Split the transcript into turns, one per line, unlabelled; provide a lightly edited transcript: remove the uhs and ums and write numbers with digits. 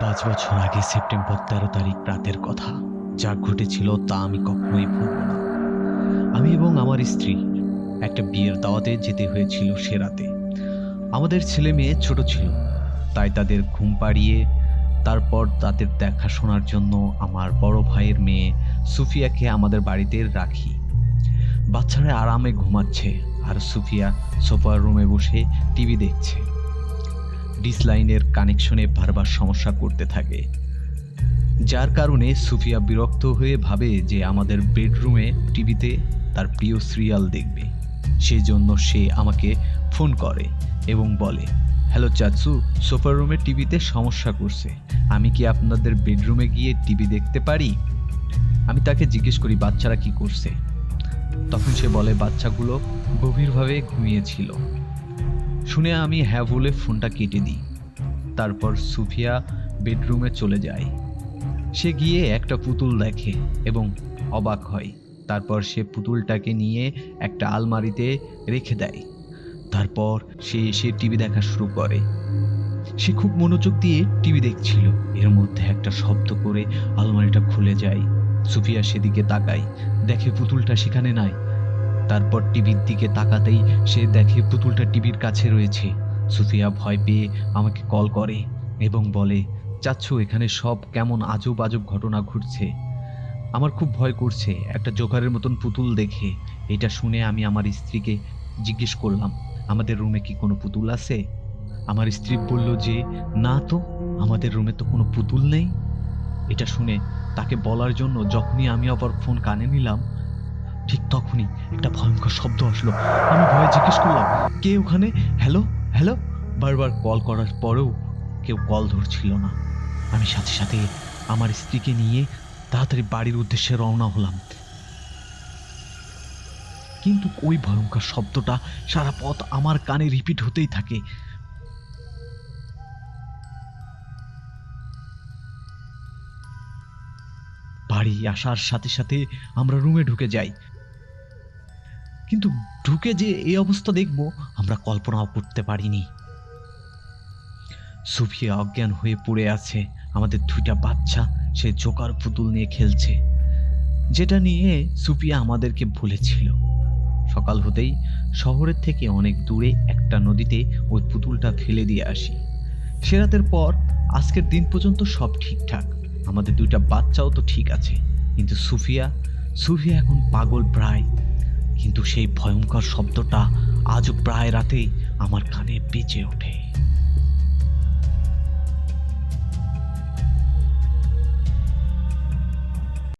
5 বছর আগে সেপ্টেম্বর 13 তারিখ রাতের কথা। যা ঘটেছিল তা আমি কখনোই ভুলব না। আমি এবং আমার স্ত্রী একটা বিয়ের দাওয়াতে যেতে হয়েছিল সে রাতে। আমাদের ছেলে মেয়ে ছোট ছিল, তাই তাদের ঘুম পাড়িয়ে তারপর তাদের দেখাশোনার জন্য আমার বড় ভাইয়ের মেয়ে সুফিয়াকে আমাদের বাড়িতে রাখি। বাচ্চারা আরামে ঘুমাচ্ছে আর সুফিয়া সোফার রুমে বসে টিভি দেখছে। ডিস লাইনের কানেকশনে বারবার সমস্যা করতে থাকে, যার কারণে সুফিয়া বিরক্ত হয়ে ভাবে যে আমাদের বেডরুমে টিভিতে তার প্রিয় সিরিয়াল দেখবে। সেই জন্য সে আমাকে ফোন করে এবং বলে, হ্যালো চাচু, সোফার রুমে টিভিতে সমস্যা করছে, আমি কি আপনাদের বেডরুমে গিয়ে টিভি দেখতে পারি? আমি তাকে জিজ্ঞেস করি বাচ্চারা কি করছে। তখন সে বলে বাচ্চাগুলো গভীরভাবে ঘুমিয়েছিল। শুনে আমি হ্যাঁ বলে ফোনটা কেটে দিই। তারপর সুফিয়া বেডরুমে চলে যায়। সে গিয়ে একটা পুতুল দেখে এবং অবাক হয়। তারপর সে পুতুলটাকে নিয়ে একটা আলমারিতে রেখে দেয়। তারপর সে এসে টিভি দেখা শুরু করে। সে খুব মনোযোগ দিয়ে টিভি দেখছিল। এর মধ্যে একটা শব্দ করে আলমারিটা খুলে যায়। সুফিয়া সেদিকে তাকায়, দেখে পুতুলটা সেখানে নাই। তারপর টিভির দিকে তাকাতেই সে দেখে পুতুলটা টিভির কাছে রয়েছে। সুফিয়া ভয় পেয়ে আমাকে কল করে এবং বলে, চাচ্ছু, এখানে সব কেমন আজব আজব ঘটনা ঘটছে। আমার খুব ভয় করছে একটা জোকারের মতন পুতুল দেখে। এটা শুনে আমি আমার স্ত্রীকে জিজ্ঞেস করলাম, আমাদের রুমে কি কোনো পুতুল আছে? আমার স্ত্রী বলল যে না তো, আমাদের রুমে তো কোনো পুতুল নেই। এটা শুনে তাকে বলার জন্য যখনই আমি আবার ফোন কানে নিলাম, ঠিক তখনই একটা ভয়ঙ্কর শব্দ আসলো। আমি ভয়ে জিজ্ঞেস করলাম, কে ওখানে? Hello hello. বারবার কল করার পরেও কেউ কল ধরছিল না। আমি সাথে সাথে আমার স্ত্রীকে নিয়ে তাড়াতাড়ি বাড়ির উদ্দেশ্যে রওনা হলাম। কিন্তু ওই ভয়ঙ্কর শব্দটা সারা পথ আমার কানে রিপিট হতেই থাকে। বাড়ি আসার সাথে সাথে আমরা রুমে ঢুকে যাই, কিন্তু ঢুকে যে এই অবস্থা দেখব আমরা কল্পনাও করতে পারিনি। সুফিয়া অজ্ঞান হয়ে পড়ে আছে। আমাদের 2টা বাচ্চা সে জোকার পুতুল নিয়ে খেলছে, যেটা নিয়ে সুফিয়া আমাদেরকে বলেছিল। সকাল হতেই শহরের থেকে অনেক দূরে একটা নদীতে ওই পুতুলটা ফেলে দিয়ে আসি। সে রাতের পর আজকের দিন পর্যন্ত সব ঠিকঠাক। আমাদের 2টা বাচ্চাও তো ঠিক আছে, কিন্তু সুফিয়া এখন পাগল প্রায়। কিন্তু সেই ভয়ঙ্কর শব্দটা আজও প্রায় রাতে আমার কানে বেজে ওঠে।